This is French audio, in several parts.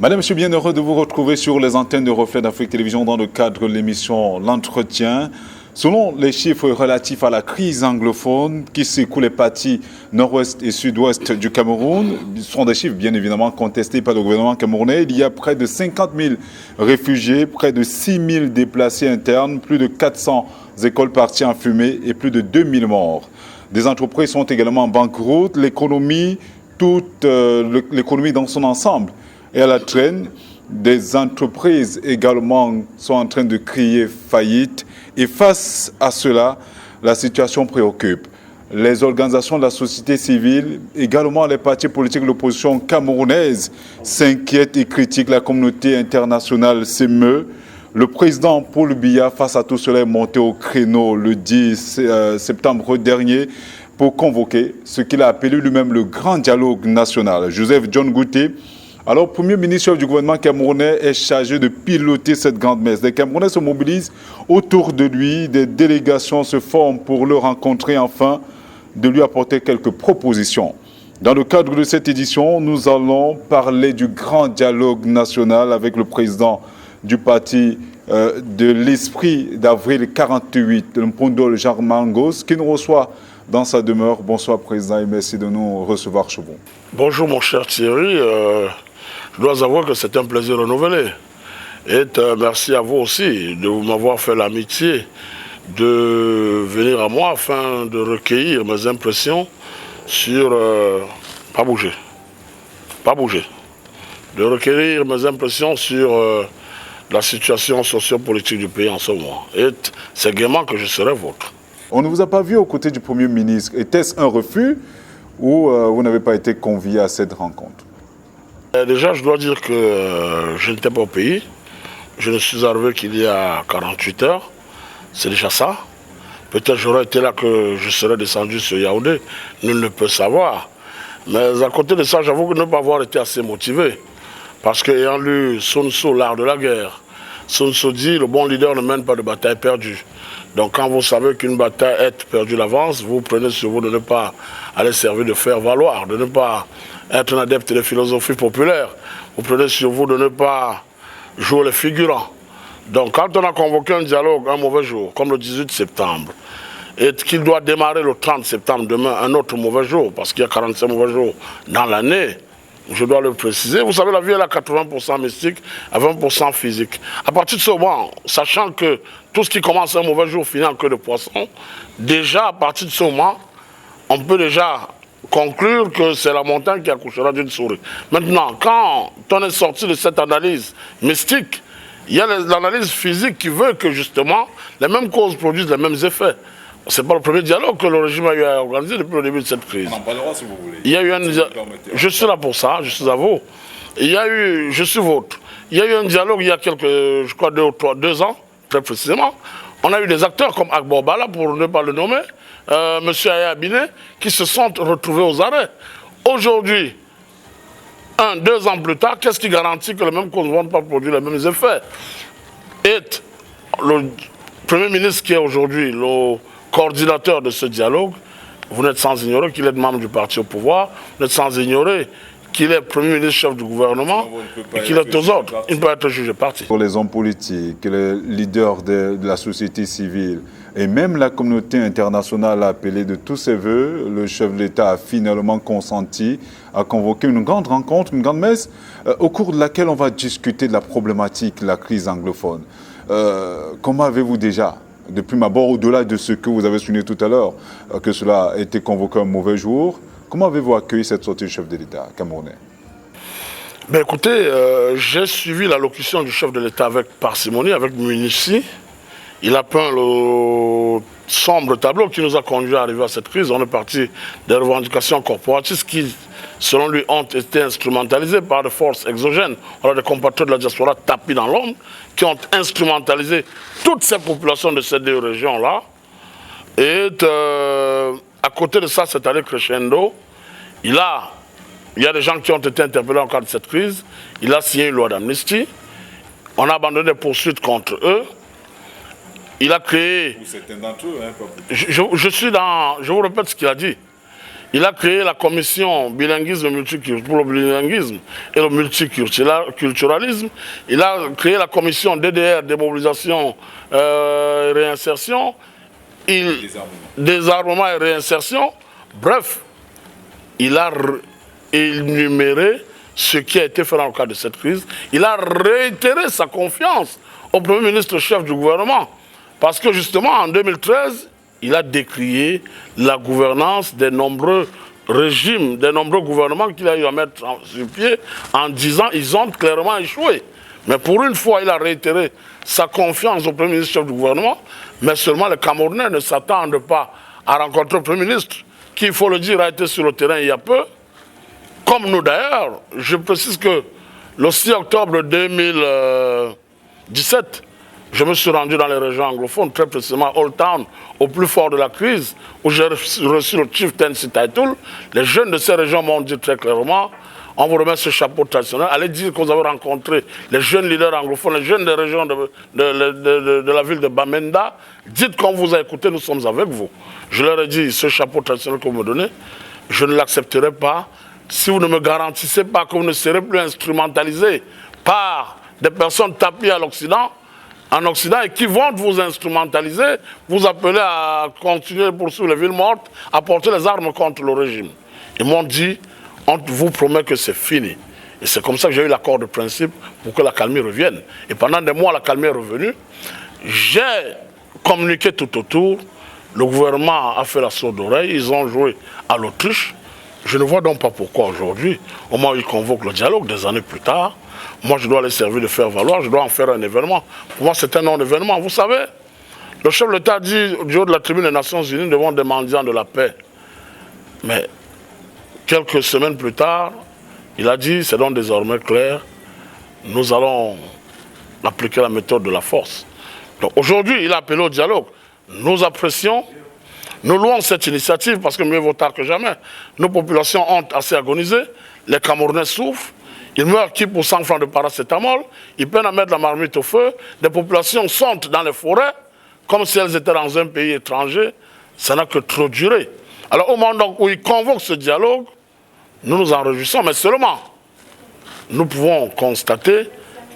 Madame, je suis bien heureux de vous retrouver sur les antennes de Reflet d'Afrique Télévision dans le cadre de l'émission L'Entretien. Selon les chiffres relatifs à la crise anglophone qui secoue les parties nord-ouest et sud-ouest du Cameroun, ce sont des chiffres bien évidemment contestés par le gouvernement camerounais. Il y a près de 50 000 réfugiés, près de 6 000 déplacés internes, plus de 400 écoles parties en fumée et plus de 2 000 morts. Des entreprises sont également en banqueroute. L'économie, l'économie dans son ensemble est à la traîne. Des entreprises également sont en train de crier faillite. Et face à cela, la situation préoccupe. Les organisations de la société civile, également les partis politiques de l'opposition camerounaise, s'inquiètent et critiquent. La communauté internationale s'émeut. Le président Paul Biya, face à tout cela, est monté au créneau le 10 septembre dernier pour convoquer ce qu'il a appelé lui-même le grand dialogue national. Joseph John Gouté, alors Premier ministre du gouvernement camerounais, est chargé de piloter cette grande messe. Les Camerounais se mobilisent autour de lui, des délégations se forment pour le rencontrer, enfin de lui apporter quelques propositions. Dans le cadre de cette édition, nous allons parler du grand dialogue national avec le président du parti de l'Esprit d'Avril 48, le Mpondol Jean Mangos, qui nous reçoit dans sa demeure. Bonsoir Président et merci de nous recevoir chez vous. Bonjour mon cher Thierry, je dois avouer que c'est un plaisir renouvelé. Et merci à vous aussi de m'avoir fait l'amitié de venir à moi afin de recueillir mes impressions sur... pas bouger. De recueillir mes impressions sur la situation sociopolitique du pays en ce moment. Et c'est gaiement que je serai vôtre. On ne vous a pas vu aux côtés du Premier ministre. Était-ce un refus ou vous n'avez pas été convié à cette rencontre? Déjà, je dois dire que je n'étais pas au pays. Je ne suis arrivé qu'il y a 48 heures. C'est déjà ça. Peut-être j'aurais été là que je serais descendu sur Yaoundé. Nul ne peut savoir. Mais à côté de ça, j'avoue ne pas avoir été assez motivé. Parce qu'ayant lu Sun Tzu, l'art de la guerre, Sun Tzu dit, le bon leader ne mène pas de bataille perdue. Donc quand vous savez qu'une bataille est perdue d'avance, vous prenez sur vous de ne pas aller servir de faire valoir, de ne pas être un adepte de philosophie populaire. Vous prenez sur vous de ne pas jouer les figurants. Donc quand on a convoqué un dialogue un mauvais jour, comme le 18 septembre, et qu'il doit démarrer le 30 septembre demain, un autre mauvais jour, parce qu'il y a 45 mauvais jours dans l'année, je dois le préciser. Vous savez, la vie est à 80% mystique, à 20% physique. À partir de ce moment, sachant que tout ce qui commence un mauvais jour finit en queue de poisson, déjà à partir de ce moment, on peut déjà conclure que c'est la montagne qui accouchera d'une souris. Maintenant, quand on est sorti de cette analyse mystique, il y a l'analyse physique qui veut que justement les mêmes causes produisent les mêmes effets. Ce n'est pas le premier dialogue que le régime a eu à organiser depuis le début de cette crise. On en parlera si vous voulez. Il y a eu je suis là pour ça, je suis à vous. Il y a eu, je suis vôtre. Il y a eu un dialogue il y a je crois 2 ans, très précisément. On a eu des acteurs comme Agbo Bala, pour ne pas le nommer, M. Aya Biné, qui se sont retrouvés aux arrêts. Aujourd'hui, 2 ans plus tard, qu'est-ce qui garantit que les mêmes causes ne vont pas produire les mêmes effets? Et le Premier ministre qui est aujourd'hui le coordinateur de ce dialogue, vous n'êtes sans ignorer qu'il est membre du parti au pouvoir, vous n'êtes sans ignorer qu'il est Premier ministre chef du gouvernement et qu'il est aux ordres. Il ne peut pas être jugé parti. Pour les hommes politiques, les leaders de la société civile et même la communauté internationale a appelé de tous ses voeux, le chef de l'État a finalement consenti à convoquer une grande rencontre, une grande messe, au cours de laquelle on va discuter de la problématique de la crise anglophone. Comment avez-vous déjà, depuis ma bord, au-delà de ce que vous avez souligné tout à l'heure, que cela a été convoqué un mauvais jour, comment avez-vous accueilli cette sortie du chef de l'État camerounais? Ben écoutez, j'ai suivi l'allocution du chef de l'État avec parcimonie, avec minutie. Il a peint le sombre tableau qui nous a conduit à arriver à cette crise. On est parti des revendications corporatistes qui, selon lui, ont été instrumentalisées par des forces exogènes. On a des compatriotes de la diaspora tapis dans l'ombre qui ont instrumentalisé toutes ces populations de ces 2 régions-là. Et à côté de ça, c'est allé crescendo. Il y a des gens qui ont été interpellés en cas de cette crise. Il a signé une loi d'amnistie. On a abandonné des poursuites contre eux. Il a créé... Ou certains d'entre eux, hein, pas je vous répète ce qu'il a dit. Il a créé la commission bilinguisme pour le bilinguisme et le multiculturalisme. Il a créé la commission DDR, démobilisation et réinsertion, désarmement et réinsertion. Bref, il a énuméré ce qui a été fait dans le cadre de cette crise. Il a réitéré sa confiance au Premier ministre chef du gouvernement. Parce que justement, en 2013, il a décrié la gouvernance des nombreux régimes, des nombreux gouvernements qu'il a eu à mettre sur pied en disant qu'ils ont clairement échoué. Mais pour une fois, il a réitéré sa confiance au Premier ministre chef du gouvernement, mais seulement les Camerounais ne s'attendent pas à rencontrer le Premier ministre, qui, il faut le dire, a été sur le terrain il y a peu. Comme nous d'ailleurs, je précise que le 6 octobre 2017, je me suis rendu dans les régions anglophones, très précisément Old Town, au plus fort de la crise, où j'ai reçu le Chieftaincy Title. Les jeunes de ces régions m'ont dit très clairement, on vous remet ce chapeau traditionnel, allez dire que vous avez rencontré les jeunes leaders anglophones, les jeunes des régions de la ville de Bamenda, dites qu'on vous a écouté, nous sommes avec vous. Je leur ai dit, ce chapeau traditionnel que vous me donnez, je ne l'accepterai pas si vous ne me garantissez pas que vous ne serez plus instrumentalisé par des personnes tapées à l'Occident, en Occident, et qui vont vous instrumentaliser, vous appeler à continuer à poursuivre les villes mortes, à porter les armes contre le régime. Ils m'ont dit, on vous promet que c'est fini. Et c'est comme ça que j'ai eu l'accord de principe pour que la calmie revienne. Et pendant des mois, la calmie est revenue. J'ai communiqué tout autour. Le gouvernement a fait la sourde oreille. Ils ont joué à l'autruche. Je ne vois donc pas pourquoi aujourd'hui, au moment où ils convoquent le dialogue, des années plus tard, moi je dois les servir de faire valoir, je dois en faire un événement. Pour moi c'est un non-événement. Vous savez, le chef de l'État dit du haut de la tribune des Nations Unies devant des mendiants de la paix. Mais quelques semaines plus tard, il a dit, c'est donc désormais clair, nous allons appliquer la méthode de la force. Donc aujourd'hui, il a appelé au dialogue. Nous apprécions, nous louons cette initiative parce que mieux vaut tard que jamais. Nos populations ont assez agonisé, les Camerounais souffrent, ils meurent qui pour 100 francs de paracétamol, ils peinent à mettre la marmite au feu, des populations sont dans les forêts, comme si elles étaient dans un pays étranger, ça n'a que trop duré. Alors au moment où ils convoquent ce dialogue, nous nous en réjouissons, mais seulement, nous pouvons constater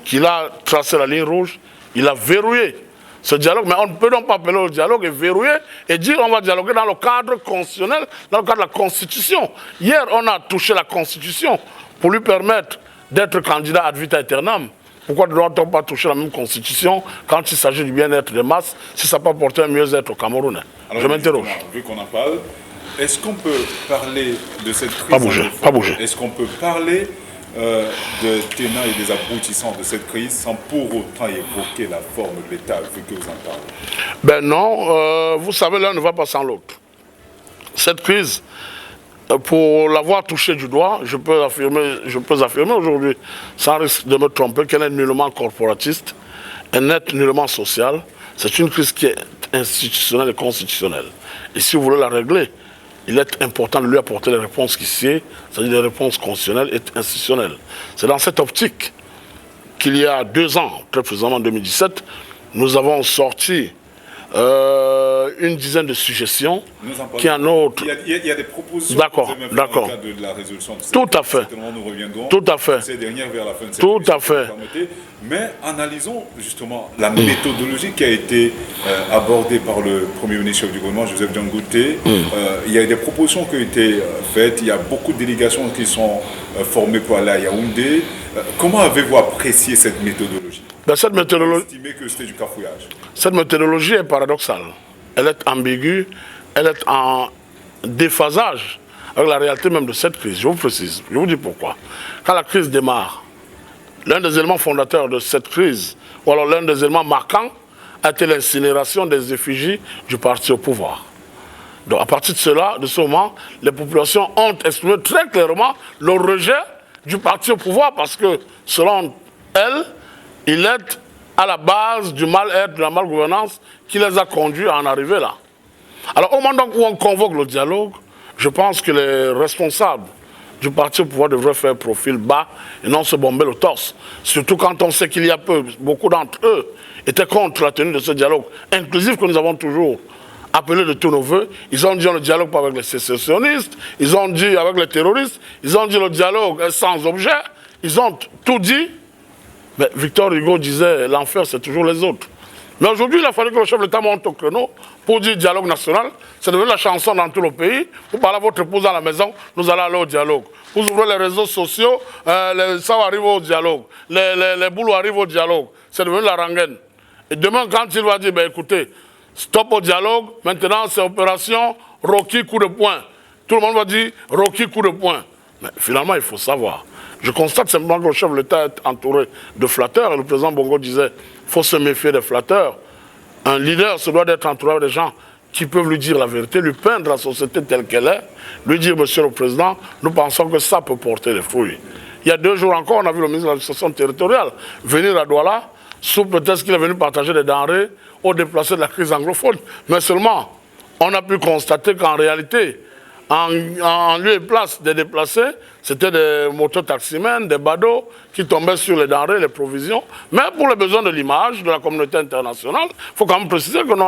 qu'il a tracé la ligne rouge, il a verrouillé ce dialogue, mais on ne peut donc pas appeler le dialogue et verrouiller et dire on va dialoguer dans le cadre constitutionnel, dans le cadre de la Constitution. Hier, on a touché la Constitution pour lui permettre d'être candidat ad vitam aeternam. Pourquoi ne doit-on pas toucher la même Constitution quand il s'agit du bien-être des masses, si ça peut apporter un mieux-être au Camerounais? Je m'interroge. Vu qu'on en parle, est-ce qu'on peut parler de cette crise? Pas bouger. Est-ce qu'on peut parler des tenants et des aboutissants de cette crise sans pour autant évoquer la forme de l'État, vu que vous en parlez? Ben non, vous savez, l'un ne va pas sans l'autre. Cette crise, pour l'avoir touchée du doigt, je peux affirmer aujourd'hui, sans risque de me tromper, qu'elle est nullement corporatiste, elle n'est nullement sociale. C'est une crise qui est institutionnelle et constitutionnelle. Et si vous voulez la régler, il est important de lui apporter les réponses qui sied, c'est-à-dire des réponses constitutionnelles et institutionnelles. C'est dans cette optique qu'il y a 2 ans, très précisément en 2017, nous avons sorti une dizaine de suggestions qui en autre. Il y a des propositions. D'accord. Dans le cadre de la résolution de cette Tout à fait. Nous reviendrons. Tout à fait. Ces dernières vers la fin de cette Tout à fait. Mais analysons justement la méthodologie qui a été abordée par le Premier ministre du gouvernement, Joseph Diangote. Il y a des propositions qui ont été faites. Il y a beaucoup de délégations qui sont formées pour aller à Yaoundé. Comment avez-vous apprécié cette méthodologie? Cette méthodologie, estimez que c'était du cafouillage. Cette méthodologie est paradoxale. Elle est ambiguë, elle est en déphasage avec la réalité même de cette crise. Je vous précise, je vous dis pourquoi. Quand la crise démarre, l'un des éléments fondateurs de cette crise, ou alors l'un des éléments marquants, a été l'incinération des effigies du parti au pouvoir. Donc à partir de ce moment, les populations ont exprimé très clairement le rejet du parti au pouvoir parce que, selon elles, il est à la base du mal-être, de la malgouvernance qui les a conduits à en arriver là. Alors au moment où on convoque le dialogue, je pense que les responsables du parti au pouvoir devraient faire profil bas et non se bomber le torse. Surtout quand on sait qu'il y a peu, beaucoup d'entre eux étaient contre la tenue de ce dialogue inclusif que nous avons toujours appelé de tous nos voeux. Ils ont dit le dialogue pas avec les sécessionnistes, ils ont dit avec les terroristes, ils ont dit le dialogue est sans objet, ils ont tout dit. Mais Victor Hugo disait l'enfer c'est toujours les autres. Mais aujourd'hui il a fallu que le chef de l'État monte au créneau pour dire dialogue national. C'est devenu la chanson dans tout le pays. Vous parlez à votre épouse à la maison, nous allons aller au dialogue. Vous ouvrez les réseaux sociaux, ça arrive au dialogue. Les boulots arrivent au dialogue. C'est devenu la rengaine. Et demain, quand il va dire, ben, écoutez, stop au dialogue, maintenant c'est opération Rocky coup de poing. Tout le monde va dire Rocky coup de poing. Mais finalement, il faut savoir. Je constate simplement que le chef de l'État est entouré de flatteurs. Et le président Bongo disait, il faut se méfier des flatteurs. Un leader se doit d'être entouré des gens qui peuvent lui dire la vérité, lui peindre la société telle qu'elle est, lui dire, monsieur le président, nous pensons que ça peut porter des fruits. Il y a 2 jours encore, on a vu le ministre de l'administration territoriale venir à Douala, sous prétexte qu'il est venu partager des denrées aux déplacés de la crise anglophone. Mais seulement, on a pu constater qu'en réalité, en lieu et place des déplacés, c'était des mototaximens, des badauds qui tombaient sur les denrées, les provisions. Mais pour les besoins de l'image de la communauté internationale, il faut quand même préciser qu'on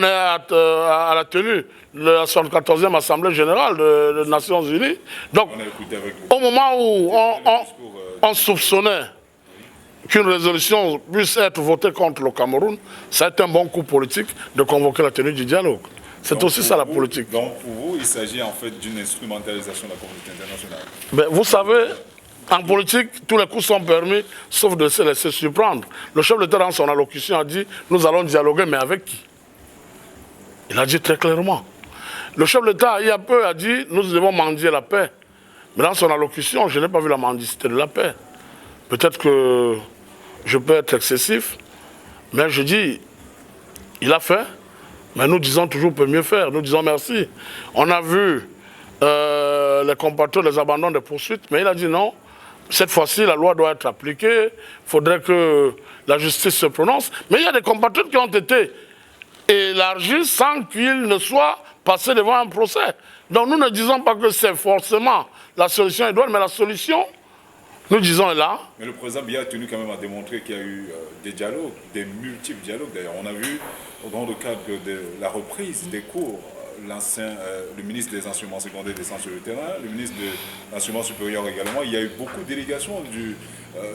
est à la tenue de la 74e Assemblée Générale des Nations Unies. Donc, au moment où on soupçonnait qu'une résolution puisse être votée contre le Cameroun, ça a été un bon coup politique de convoquer la tenue du dialogue. C'est aussi ça la politique. Donc pour vous, il s'agit en fait d'une instrumentalisation de la communauté internationale. Ben, vous savez, en politique, tous les coups sont permis, sauf de se laisser surprendre. Le chef de l'État, dans son allocution, a dit « Nous allons dialoguer, mais avec qui ?» Il a dit très clairement. Le chef de l'État, il y a peu, a dit « Nous devons mendier la paix ». Mais dans son allocution, je n'ai pas vu la mendicité de la paix. Peut-être que je peux être excessif, mais je dis, il a fait. Mais nous disons toujours peut mieux faire, nous disons merci. On a vu les compatriotes, les abandons des poursuites, mais il a dit non, cette fois-ci la loi doit être appliquée, il faudrait que la justice se prononce. Mais il y a des compatriotes qui ont été élargis sans qu'ils ne soient passés devant un procès. Donc nous ne disons pas que c'est forcément la solution idoine, mais la solution, nous disons est là. Mais le président Biya a tenu quand même à démontrer qu'il y a eu des dialogues, des multiples dialogues d'ailleurs. On a vu dans le cadre de la reprise des cours, le ministre des enseignements secondaires descend sur le terrain, le ministre de l'enseignement supérieur également. Il y a eu beaucoup de délégations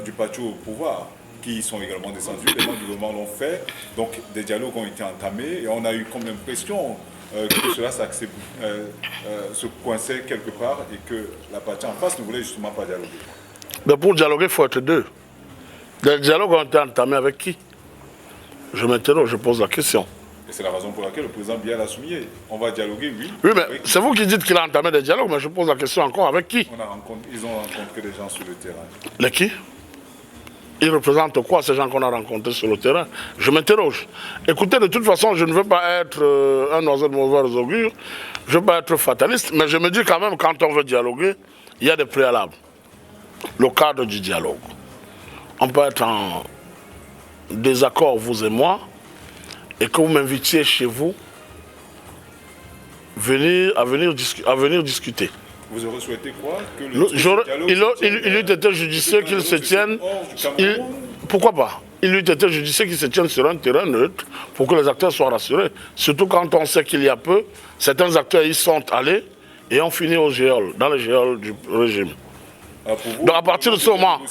du parti au pouvoir qui sont également descendus. Les membres du gouvernement l'ont fait. Donc des dialogues ont été entamés et on a eu comme l'impression que cela se coinçait quelque part et que la partie en face ne voulait justement pas dialoguer. Mais pour dialoguer, il faut être deux. Les dialogues ont été entamés avec qui? Je m'interroge, je pose la question. Et c'est la raison pour laquelle le président Biya l'a souligné. On va dialoguer, oui. Oui, mais c'est vous qui dites qu'il a entamé des dialogues, mais je pose la question encore avec qui? Ils ont rencontré des gens sur le terrain. Les qui? Ils représentent quoi, ces gens qu'on a rencontrés sur le terrain? Je m'interroge. Écoutez, de toute façon, je ne veux pas être un oiseau de mauvais augure, je ne veux pas être fataliste, mais je me dis quand même, quand on veut dialoguer, il y a des préalables. Le cadre du dialogue. On peut être en désaccord, vous et moi, et que vous m'invitiez chez vous à venir discuter. Vous aurez souhaité quoi? Que il eût été judicieux qu'il se tienne. Pourquoi pas? Il eût été judicieux qu'il se tienne sur un terrain neutre pour que les acteurs soient rassurés. Surtout quand on sait qu'il y a peu, certains acteurs y sont allés et ont fini au géol, dans les géoles du régime. Donc à partir de ce moment,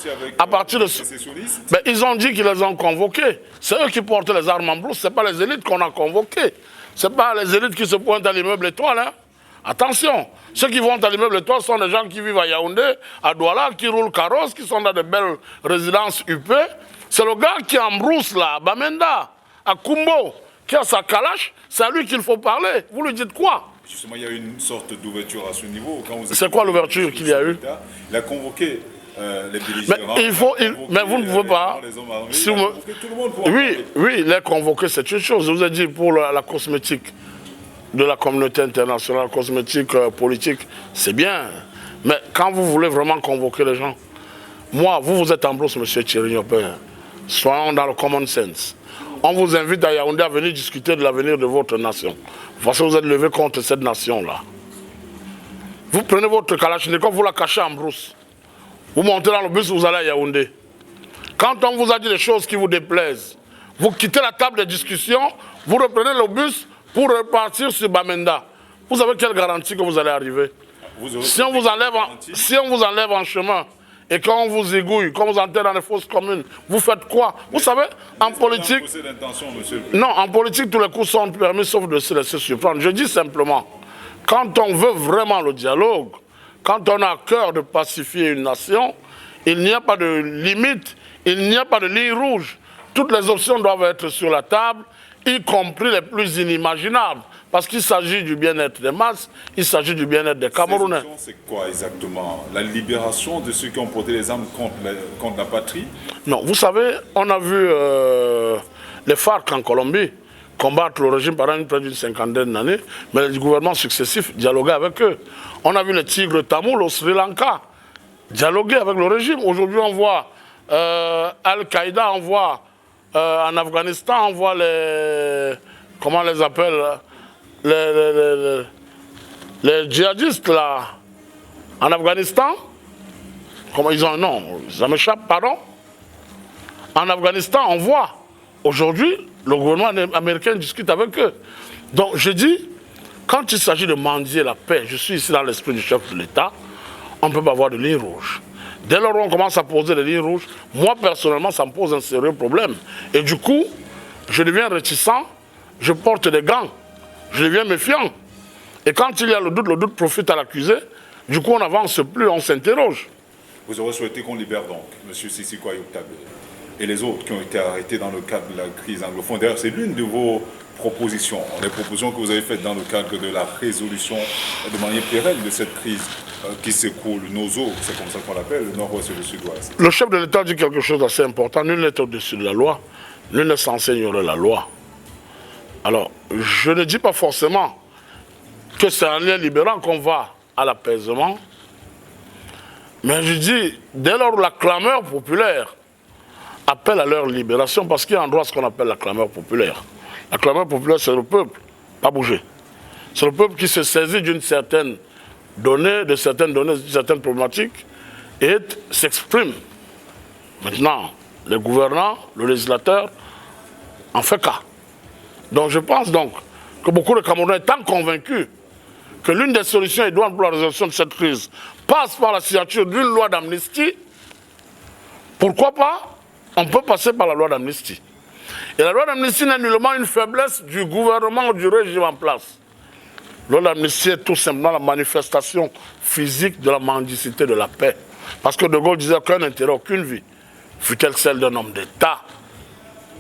ils ont dit qu'ils les ont convoqués. C'est eux qui portent les armes en brousse, ce n'est pas les élites qu'on a convoquées. Ce n'est pas les élites qui se pointent à l'immeuble Étoile. Hein. Attention, ceux qui vont à l'immeuble Étoile sont des gens qui vivent à Yaoundé, à Douala, qui roulent carrosse, qui sont dans de belles résidences UP. C'est le gars qui est en brousse là, à Bamenda, à Kumbo, qui a sa calache, c'est à lui qu'il faut parler. Vous lui dites quoi? Justement, il y a eu une sorte d'ouverture à ce niveau. C'est quoi l'ouverture qu'il y a eu? Il a convoqué les belligérants. Mais vous ne pouvez pas. Oui, les convoquer, c'est une chose. Je vous ai dit pour la cosmétique de la communauté internationale, cosmétique politique, c'est bien. Mais quand vous voulez vraiment convoquer les gens, moi, vous êtes en brousse, M. Thierry Nyopé. Soyons dans le common sense. On vous invite à Yaoundé à venir discuter de l'avenir de votre nation. Parce que vous êtes levé contre cette nation-là. Vous prenez votre kalachnikov, vous la cachez en brousse. Vous montez dans le bus, vous allez à Yaoundé. Quand on vous a dit des choses qui vous déplaisent, vous quittez la table de discussion, vous reprenez le bus pour repartir sur Bamenda, vous avez quelle garantie que vous allez arriver? Si on vous enlève en chemin et qu'on vous égouille, qu'on vous enterre dans les fosses communes, vous faites quoi? Vous savez, en politique... Non, en politique, tous les coups sont permis sauf de se laisser surprendre. Je dis simplement, quand on veut vraiment le dialogue, quand on a à cœur de pacifier une nation, il n'y a pas de limite, il n'y a pas de ligne rouge. Toutes les options doivent être sur la table, y compris les plus inimaginables. Parce qu'il s'agit du bien-être des masses, il s'agit du bien-être des Camerounais. C'est quoi exactement? La libération de ceux qui ont porté les armes contre la patrie? Non, vous savez, on a vu les FARC en Colombie combattre le régime pendant près d'une cinquantaine d'années, mais les gouvernements successifs dialoguaient avec eux. On a vu les tigres tamouls au Sri Lanka dialoguer avec le régime. Aujourd'hui, on voit Al-Qaïda, on voit en Afghanistan, on voit les... Comment on les appelle? Les djihadistes là, en Afghanistan, comment ils ont un nom, ça m'échappe, pardon. En Afghanistan, on voit, aujourd'hui, le gouvernement américain discute avec eux. Donc je dis, quand il s'agit de mendier la paix, je suis ici dans l'esprit du chef de l'État, on ne peut pas avoir de ligne rouge. Dès lors où on commence à poser des lignes rouges, moi personnellement, ça me pose un sérieux problème. Et du coup, je deviens réticent, je porte des gants. Je deviens méfiant. Et quand il y a le doute profite à l'accusé. Du coup, on n'avance plus, on s'interroge. Vous aurez souhaité qu'on libère donc M. Sisiko Ayub Tabé et les autres qui ont été arrêtés dans le cadre de la crise anglophone. D'ailleurs, c'est l'une de vos propositions, les propositions que vous avez faites dans le cadre de la résolution de manière pérenne de cette crise qui secoue nos eaux, c'est comme ça qu'on l'appelle, le nord-ouest et le sud-ouest. Le chef de l'État dit quelque chose d'assez important. Nul n'est au-dessus de la loi, nul n'est censé ignorer la loi. Alors, je ne dis pas forcément que c'est en lien libérant qu'on va à l'apaisement, mais je dis, dès lors où la clameur populaire appelle à leur libération, parce qu'il y a un droit ce qu'on appelle la clameur populaire. La clameur populaire, c'est le peuple, pas bouger. C'est le peuple qui se saisit d'une certaine donnée, d'une certaine problématique, et s'exprime. Maintenant, les gouvernants, le législateur, en fait cas. Donc je pense donc que beaucoup de Camerounais étant convaincus que l'une des solutions idoines pour la résolution de cette crise passe par la signature d'une loi d'amnistie, pourquoi pas, on peut passer par la loi d'amnistie. Et la loi d'amnistie n'est nullement une faiblesse du gouvernement ou du régime en place. La loi d'amnistie est tout simplement la manifestation physique de la mendicité de la paix. Parce que De Gaulle disait qu'un intérêt, aucune vie, fût-elle celle d'un homme d'État,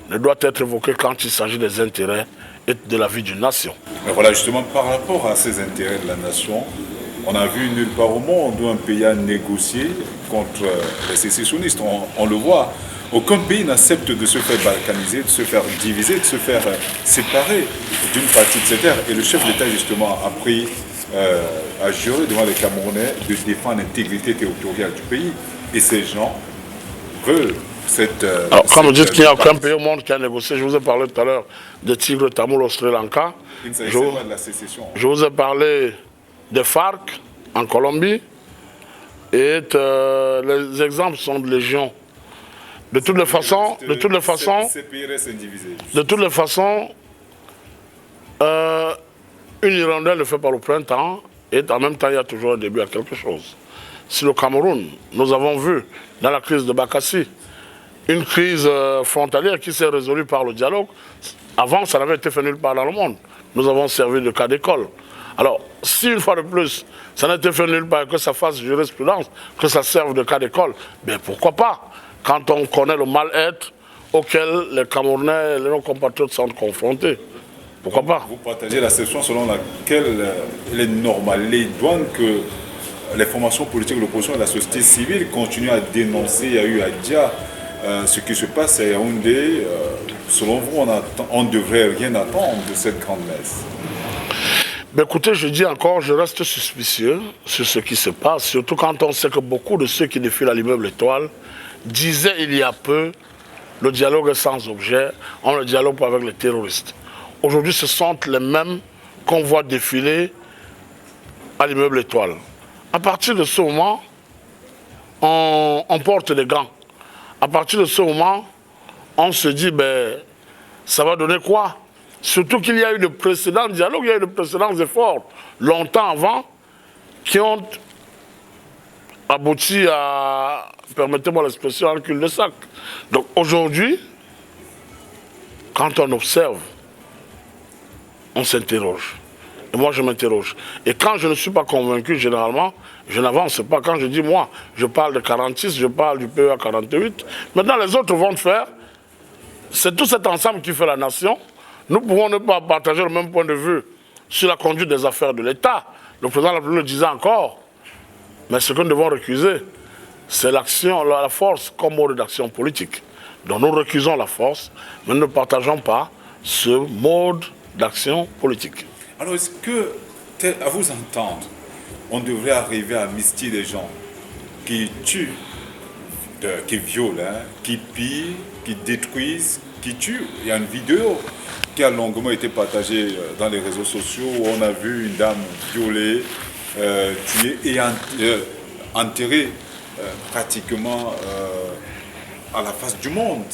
ne doit être évoqué quand il s'agit des intérêts et de la vie d'une nation. Mais voilà, justement, par rapport à ces intérêts de la nation, on a vu nulle part au monde où un pays a négocié contre les sécessionnistes. On le voit. Aucun pays n'accepte de se faire balkaniser, de se faire diviser, de se faire séparer d'une partie de ses terres. Et le chef d'État, justement, a pris, a juré devant les Camerounais de défendre l'intégrité territoriale du pays. Et ces gens veulent alors, quand vous dites qu'il n'y a aucun pays au monde qui a négocié, je vous ai parlé tout à l'heure des tigres tamouls au Sri Lanka. Il ne s'agissait pas de la sécession. Je vous ai parlé des FARC en Colombie. Et les exemples sont de légion. De toutes les façons, une hirondelle le fait par le printemps, et en même temps, il y a toujours un début à quelque chose. Si le Cameroun, nous avons vu dans la crise de Bakassi, une crise frontalière qui s'est résolue par le dialogue. Avant, ça n'avait été fait nulle part dans le monde. Nous avons servi de cas d'école. Alors, si une fois de plus, ça n'a été fait nulle part, que ça fasse jurisprudence, que ça serve de cas d'école, bien pourquoi pas, quand on connaît le mal-être auquel les Camerounais et nos compatriotes sont confrontés. Pourquoi pas? Vous partagez la session selon laquelle il est normal, il est idoine que les formations politiques de l'opposition et la société civile continuent à dénoncer. Il y a eu à Dia ce qui se passe à Yaoundé. Selon vous, on ne devrait rien attendre de cette grande messe. Ben écoutez, je dis encore, je reste suspicieux sur ce qui se passe, surtout quand on sait que beaucoup de ceux qui défilent à l'immeuble Étoile disaient il y a peu, le dialogue est sans objet, on ne dialogue pas avec les terroristes. Aujourd'hui, ce sont les mêmes qu'on voit défiler à l'immeuble Étoile. À partir de ce moment, on porte des gants. À partir de ce moment, on se dit, ben, ça va donner quoi? Surtout qu'il y a eu de précédents dialogues, il y a eu de précédents efforts, longtemps avant, qui ont abouti à, permettez-moi l'expression, un cul-de-sac. Donc aujourd'hui, quand on observe, on s'interroge. Et moi, je m'interroge. Et quand je ne suis pas convaincu, généralement, je n'avance pas. Quand je dis moi, je parle de 46, je parle du PEA 48. Maintenant, les autres vont le faire. C'est tout cet ensemble qui fait la nation. Nous pouvons ne pas partager le même point de vue sur la conduite des affaires de l'État. Le président de la République le disait encore. Mais ce que nous devons récuser, c'est l'action, la force comme mode d'action politique. Donc nous récusons la force, mais nous ne partageons pas ce mode d'action politique. Alors est-ce que, à vous entendre, on devrait arriver à amnistier des gens qui tuent, qui violent, qui pillent, qui détruisent, qui tuent? Il y a une vidéo qui a longuement été partagée dans les réseaux sociaux où on a vu une dame violée, tuée et enterrée pratiquement à la face du monde.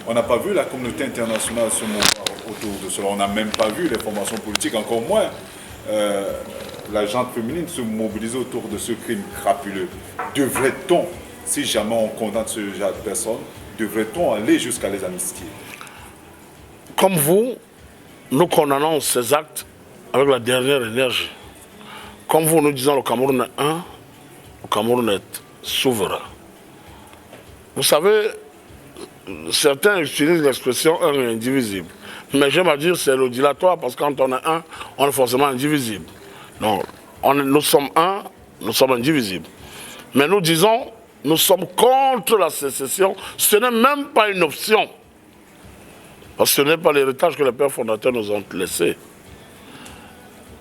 On n'a pas vu la communauté internationale se mouvoir autour de cela. On n'a même pas vu les formations politiques, encore moins la gente féminine se mobiliser autour de ce crime crapuleux. Devrait-on, si jamais on condamne ce genre de personnes, devrait-on aller jusqu'à les amnistier? Comme vous, nous condamnons ces actes avec la dernière énergie. Comme vous, nous disons le Cameroun est un, le Cameroun est souverain. Vous savez, certains utilisent l'expression un et indivisible. Mais j'aime à dire c'est le dilatoire parce que quand on est un, on est forcément indivisible. Donc, nous sommes un, nous sommes indivisibles. Mais nous disons, nous sommes contre la sécession. Ce n'est même pas une option. Parce que ce n'est pas l'héritage que les pères fondateurs nous ont laissé.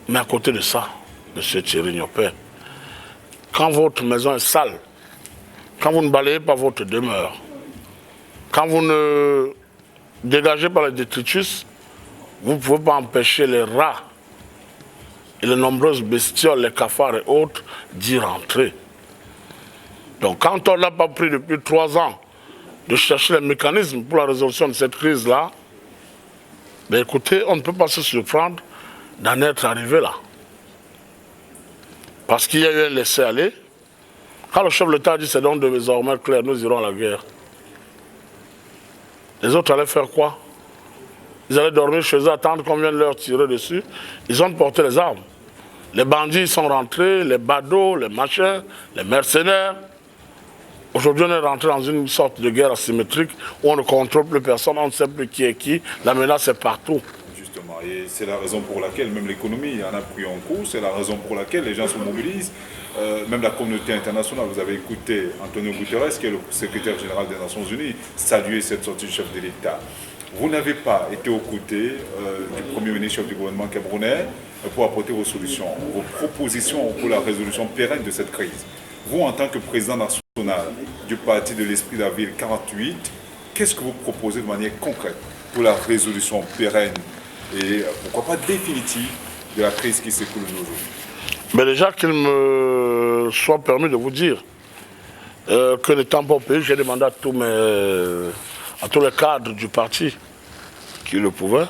Mais à côté de ça, M. Thierry Nyopé, quand votre maison est sale, quand vous ne balayez pas votre demeure, quand vous ne dégagez pas les détritus, vous ne pouvez pas empêcher les rats et les nombreuses bestioles, les cafards et autres, d'y rentrer. Donc quand on n'a pas pris depuis 3 ans de chercher les mécanismes pour la résolution de cette crise-là, ben écoutez, on ne peut pas se surprendre d'en être arrivé là. Parce qu'il y a eu un laisser-aller. Quand le chef de l'État a dit c'est donc désormais clair, nous irons à la guerre. Les autres allaient faire quoi? Ils allaient dormir chez eux, attendre qu'on vienne leur tirer dessus. Ils ont porté les armes. Les bandits sont rentrés, les badauds, les machins, les mercenaires. Aujourd'hui, on est rentré dans une sorte de guerre asymétrique où on ne contrôle plus personne, on ne sait plus qui est qui. La menace est partout. Justement, et c'est la raison pour laquelle même l'économie en a pris un coup, c'est la raison pour laquelle les gens se mobilisent. Même la communauté internationale, vous avez écouté Antonio Guterres, qui est le secrétaire général des Nations Unies, saluer cette sortie du chef de l'État. Vous n'avez pas été aux côtés du Premier ministre chef du gouvernement camerounais pour apporter vos solutions, vos propositions pour la résolution pérenne de cette crise. Vous, en tant que président national du parti de l'Esprit de la Ville 48, qu'est-ce que vous proposez de manière concrète pour la résolution pérenne et pourquoi pas définitive de la crise qui s'écoule aujourd'hui? Mais déjà qu'il me soit permis de vous dire que n'étant pas au pays, j'ai demandé à tous les cadres du parti qui le pouvaient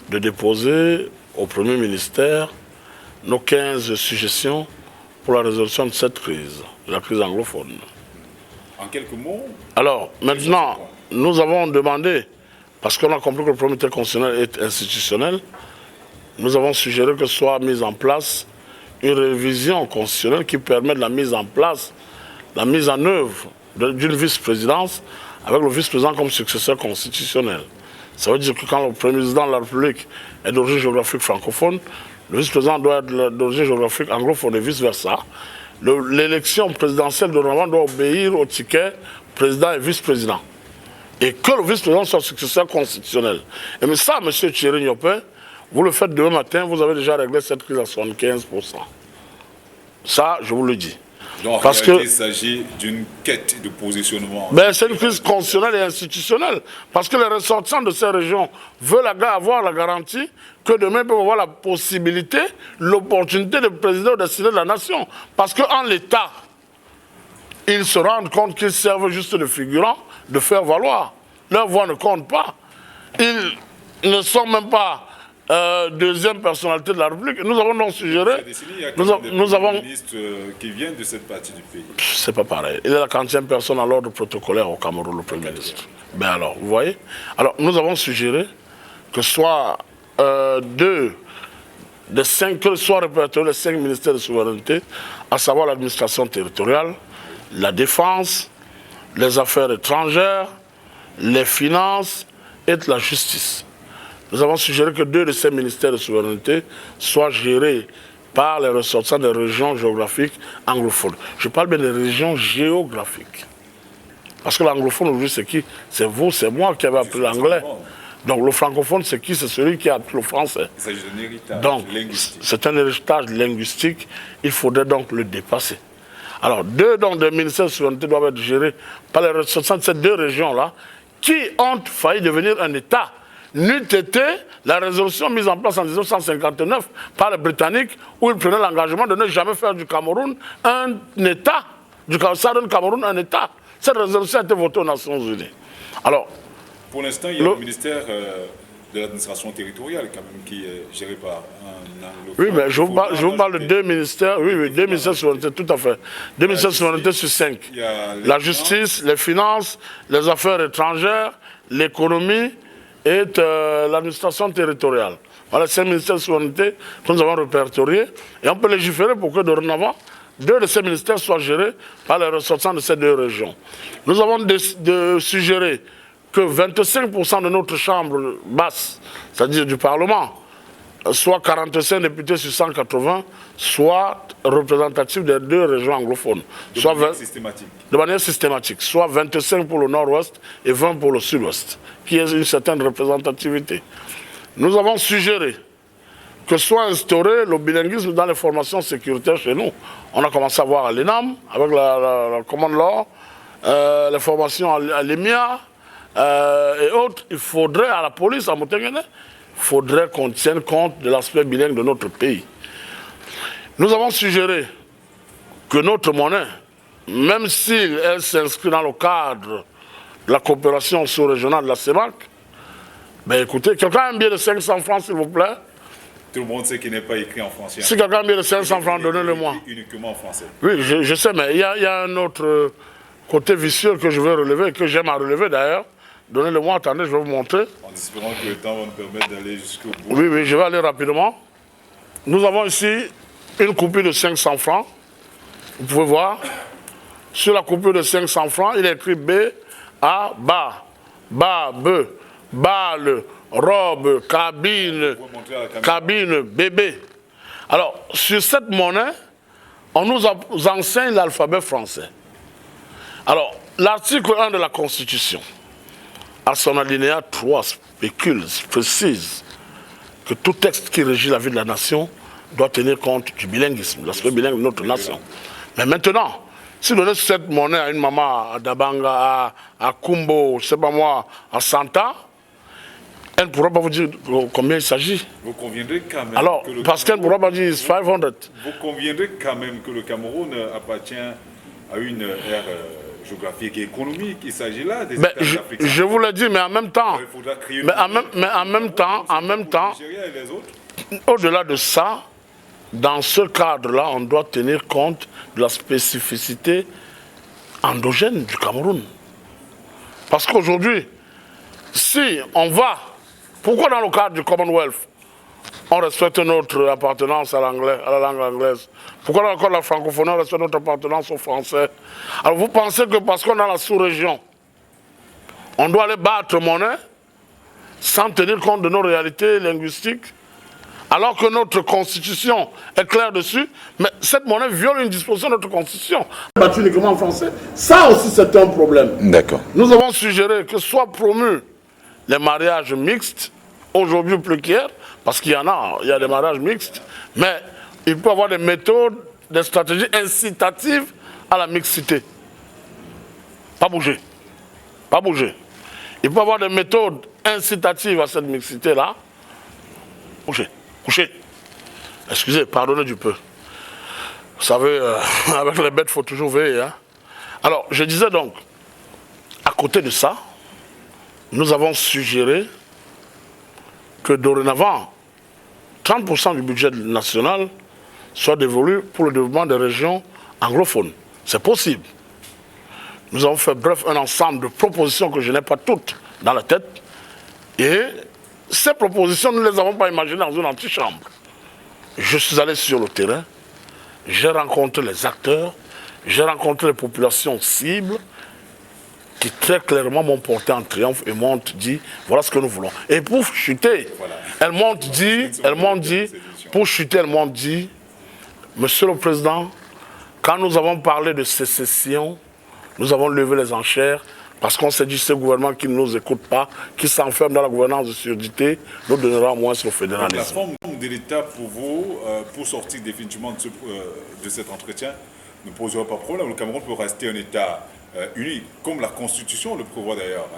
de déposer au Premier ministère nos 15 suggestions pour la résolution de cette crise, la crise anglophone. En quelques mots? Alors, maintenant, nous avons demandé, parce qu'on a compris que le premier ministère constitutionnel est institutionnel, nous avons suggéré que soit mise en place une révision constitutionnelle qui permet de la mise en place, la mise en œuvre d'une vice-présidence avec le vice-président comme successeur constitutionnel. Ça veut dire que quand le président de la République est d'origine géographique francophone, le vice-président doit être d'origine géographique anglophone et vice-versa. L'élection présidentielle de normalement doit obéir au ticket président et vice-président. Et que le vice-président soit successeur constitutionnel. Et mais ça, M. Thierry Nyopé, vous le faites demain matin, vous avez déjà réglé cette crise à 75%. Ça, je vous le dis. Donc, parce il s'agit d'une quête de positionnement. Ben, c'est une crise constitutionnelle et institutionnelle. Parce que les ressortissants de ces régions veulent avoir la garantie que demain, ils peuvent avoir la possibilité, l'opportunité de présider ou de décider de la nation. Parce qu'en l'État, ils se rendent compte qu'ils servent juste de figurants, de faire valoir. Leur voix ne compte pas. Ils ne sont même pas deuxième personnalité de la République. Nous avons donc suggéré... Nous avons des ministres qui viennent de cette partie du pays. C'est pas pareil. Il est la 40e personne à l'ordre protocolaire au Cameroun, le Premier ministre. Ben alors, vous voyez. Alors, nous avons suggéré que soit deux des 5, que soient répertoriés les 5 ministères de souveraineté, à savoir l'administration territoriale, la défense, les affaires étrangères, les finances et la justice. Nous avons suggéré que 2 de ces ministères de souveraineté soient gérés par les ressortissants des régions géographiques anglophones. Je parle bien des régions géographiques. Parce que l'anglophone aujourd'hui, c'est qui? C'est vous, c'est moi qui avez appris l'anglais. Donc le francophone, c'est qui? C'est celui qui a appris le français. Il s'agit d'un héritage linguistique. C'est un héritage linguistique. Il faudrait donc le dépasser. Alors, 2 donc, des ministères de souveraineté doivent être gérés par les ressortissants de ces 2 régions-là qui ont failli devenir un État. N'eût été la résolution mise en place en 1959 par les Britanniques où ils prenaient l'engagement de ne jamais faire du Cameroun un État, du Cameroun un État. Cette résolution a été votée aux Nations Unies. Alors, pour l'instant, il y a le ministère de l'administration territoriale quand même qui est géré par un anglophone. Oui, mais je vous parle de 2 ministères, oui, 2 ministères de souveraineté, tout à fait. 2 ministères de souveraineté sur 5. La justice, les finances, les affaires étrangères, l'économie et l'administration territoriale. Voilà, ces ministères de souveraineté que nous avons répertoriés. Et on peut légiférer pour que dorénavant, 2 de ces ministères soient gérés par les ressortissants de ces 2 régions. Nous avons suggéré que 25% de notre chambre basse, c'est-à-dire du Parlement, soit 45 députés sur 180, soit représentatifs des 2 régions anglophones. De manière systématique. Soit 25 pour le nord-ouest et 20 pour le sud-ouest, qui est une certaine représentativité. Nous avons suggéré que soit instauré le bilinguisme dans les formations sécuritaires chez nous. On a commencé à voir à l'ENAM, avec la Command Law, les formations à l'EMIA, et autres. Il faudrait, à la police, à Montéguéné, il faudrait qu'on tienne compte de l'aspect bilingue de notre pays. Nous avons suggéré que notre monnaie, même si elle s'inscrit dans le cadre de la coopération sous-régionale de la CEMAC, ben écoutez, quelqu'un a un billet de 500 francs, s'il vous plaît? Tout le monde sait qu'il n'est pas écrit en français. Si quelqu'un a un billet de 500 francs, donnez-le-moi. Uniquement en français. Oui, je sais, mais il y a un autre côté vicieux que je veux relever, que j'aime à relever d'ailleurs. Donnez-le-moi, attendez, je vais vous montrer. En espérant que le temps va nous permettre d'aller jusqu'au bout. Oui, je vais aller rapidement. Nous avons ici une coupure de 500 francs. Vous pouvez voir. Sur la coupure de 500 francs, il est écrit B, A, bas, bas, B, balle, robe, cabine, cabine, bébé. Alors, sur cette monnaie, on nous enseigne l'alphabet français. Alors, l'article 1 de la Constitution, à son alinéa 3, précise que tout texte qui régit la vie de la nation doit tenir compte du bilinguisme, l'aspect bilingue de notre nation. Mais maintenant, si vous donnez cette monnaie à une maman à Dabanga, à Kumbo, je ne sais pas moi, à Santa, elle ne pourra pas vous dire combien il s'agit. Vous conviendrez quand même. Alors, parce qu'elle ne pourra pas dire 500. Vous conviendrez quand même que le Cameroun appartient à une ère géographique et économique. Il s'agit là des États africains. Je vous l'ai dit, mais en même temps, au-delà de ça, dans ce cadre-là, on doit tenir compte de la spécificité endogène du Cameroun. Parce qu'aujourd'hui, si on va, pourquoi dans le cadre du Commonwealth, on respecte notre appartenance à la langue anglaise? Pourquoi dans le cadre de la francophonie, on respecte notre appartenance au français? Alors vous pensez que parce qu'on est dans la sous-région, on doit aller battre monnaie sans tenir compte de nos réalités linguistiques? Alors que notre constitution est claire dessus, mais cette monnaie viole une disposition de notre constitution. Battu uniquement en français, ça aussi c'est un problème. D'accord. Nous avons suggéré que soient promus les mariages mixtes, aujourd'hui plus qu'hier, parce qu'il y en a, il y a des mariages mixtes, mais il peut y avoir des méthodes, des stratégies incitatives à la mixité. Pas bouger. Pas bouger. Il peut y avoir des méthodes incitatives à cette mixité-là. Bouger. Coucher. Excusez, pardonnez du peu. Vous savez, avec les bêtes, il faut toujours veiller. Hein? Alors, je disais donc, à côté de ça, nous avons suggéré que dorénavant, 30% du budget national soit dévolu pour le développement des régions anglophones. C'est possible. Nous avons fait, bref, un ensemble de propositions que je n'ai pas toutes dans la tête. Et ces propositions, nous ne les avons pas imaginées dans une antichambre. Je suis allé sur le terrain, j'ai rencontré les acteurs, j'ai rencontré les populations cibles qui très clairement m'ont porté en triomphe et m'ont dit, voilà ce que nous voulons. Et pour chuter, elles m'ont dit, Monsieur le Président, quand nous avons parlé de sécession, nous avons levé les enchères parce qu'on s'est dit ce gouvernement qui ne nous écoute pas, qui s'enferme dans la gouvernance de surdité, nous donnera moins sur le fédéralisme. La forme de l'État pour vous, pour sortir définitivement de cet entretien, ne posera pas de problème. Le Cameroun peut rester un État uni, comme la Constitution le prévoit d'ailleurs,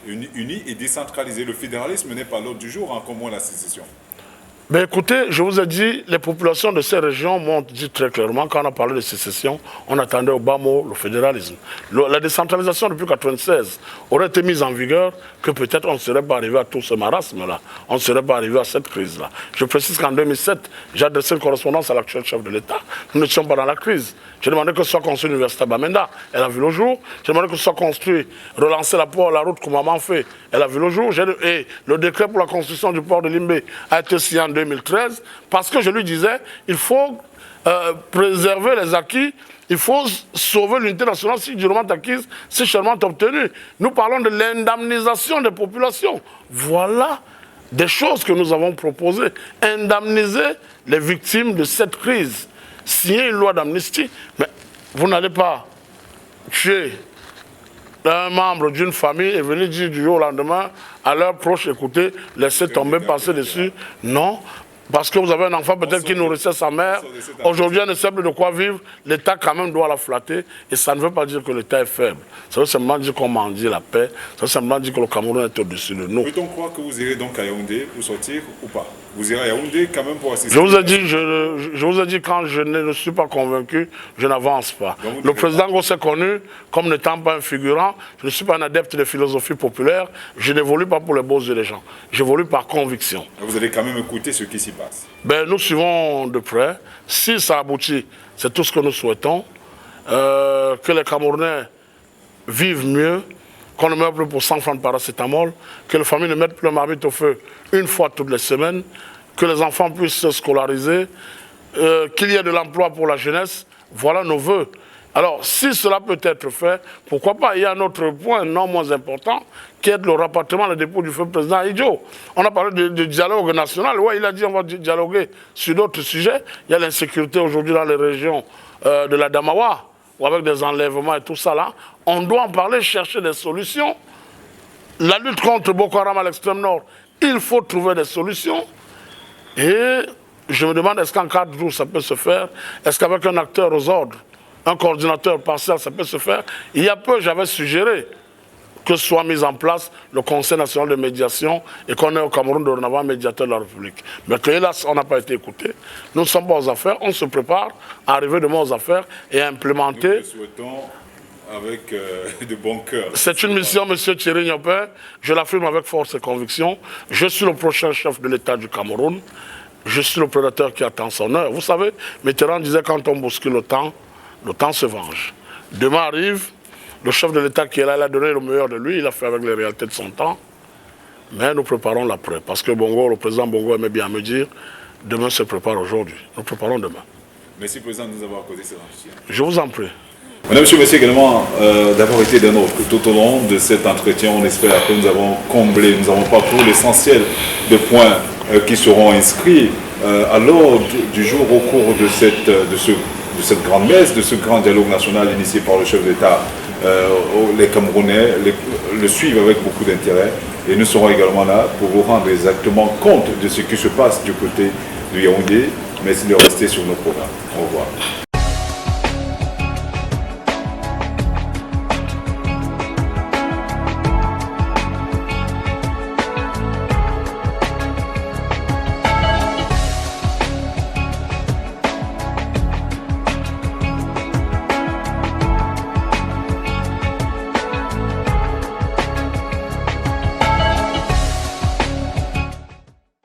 uni et décentralisé. Le fédéralisme n'est pas l'ordre du jour, encore moins la sécession. Mais écoutez, je vous ai dit, les populations de ces régions m'ont dit très clairement, quand on a parlé de sécession, on attendait au bas mot le fédéralisme. La décentralisation depuis 1996 aurait été mise en vigueur que peut-être on ne serait pas arrivé à tout ce marasme-là. On ne serait pas arrivé à cette crise-là. Je précise qu'en 2007, j'ai adressé une correspondance à l'actuel chef de l'État. Nous n'étions pas dans la crise. J'ai demandé que soit construite l'université à Bamenda. Elle a vu le jour. J'ai demandé que soit construit, relancer la route que maman fait. Elle a vu le jour. Et le décret pour la construction du port de Limbe a été signé en 2013, parce que je lui disais, il faut préserver les acquis, il faut sauver l'unité nationale si durement acquise, si chèrement obtenue. Nous parlons de l'indemnisation des populations. Voilà des choses que nous avons proposées. Indemniser les victimes de cette crise. Signer une loi d'amnistie. Mais vous n'allez pas tuer un membre d'une famille et venir dire du jour au lendemain à leurs proches, écoutez, laissez tomber, passer dessus. Non, parce que vous avez un enfant peut-être qui nourrissait sa mère. Aujourd'hui, elle ne sait plus de quoi vivre. L'État quand même doit la flatter. Et ça ne veut pas dire que l'État est faible. Ça veut simplement dire qu'on mendie la paix. Ça veut simplement dire que le Cameroun est au-dessus de nous. Peut-on croire que vous irez donc à Yaoundé pour sortir ou pas? Vous irez à Yaoundé quand même pour assister? Je vous ai dit, quand je ne suis pas convaincu, je n'avance pas. Le président Ngo s'est connu comme n'étant pas un figurant. Je ne suis pas un adepte de philosophie populaire. Je n'évolue pas pour les beaux yeux des gens. J'évolue par conviction. Vous allez quand même écouter ce qui s'y passe. Ben, nous suivons de près. Si ça aboutit, c'est tout ce que nous souhaitons. Que les Camerounais vivent mieux, qu'on ne meure plus pour 100 francs de paracétamol, que les familles ne mettent plus le marmite au feu une fois toutes les semaines, que les enfants puissent se scolariser, qu'il y ait de l'emploi pour la jeunesse. Voilà nos vœux. Alors, si cela peut être fait, pourquoi pas? Il y a un autre point non moins important, qui est le rapatriement, le dépôt du feu président Idjo. On a parlé de dialogue national. Oui, il a dit on va dialoguer sur d'autres sujets. Il y a l'insécurité aujourd'hui dans les régions de la Damawa, ou avec des enlèvements et tout ça là. On doit en parler, chercher des solutions. La lutte contre Boko Haram à l'extrême nord, il faut trouver des solutions. Et je me demande, est-ce qu'en 4 jours ça peut se faire? Est-ce qu'avec un acteur aux ordres, un coordinateur partiel, ça peut se faire? Il y a peu, j'avais suggéré que soit mis en place le Conseil national de médiation et qu'on ait au Cameroun dorénavant un médiateur de la République. Mais que hélas, on n'a pas été écouté. Nous ne sommes pas aux affaires, on se prépare à arriver demain aux affaires et à implémenter. Nous le souhaitons avec de bon cœur. C'est une mission, M. Thierry Nyopin, je l'affirme avec force et conviction. Je suis le prochain chef de l'État du Cameroun. Je suis le prédateur qui attend son heure. Vous savez, Mitterrand disait quand on bouscule le temps se venge. Demain arrive, le chef de l'État qui est là, il a donné le meilleur de lui, il a fait avec les réalités de son temps. Mais nous préparons l'après. Parce que Bongo, le président Bongo aimait bien me dire, demain se prépare aujourd'hui. Nous préparons demain. Merci, Président, de nous avoir accordé cet entretien. Je vous en prie. Madame, Monsieur, merci également d'avoir été dans notre tout au long de cet entretien. On espère que nous avons comblé, nous avons parcouru l'essentiel des points qui seront inscrits à l'ordre du jour au cours de cette grande messe, de ce grand dialogue national initié par le chef d'État. Les Camerounais le suivent avec beaucoup d'intérêt et nous serons également là pour vous rendre exactement compte de ce qui se passe du côté de Yaoundé. Merci de rester sur nos programmes. Au revoir.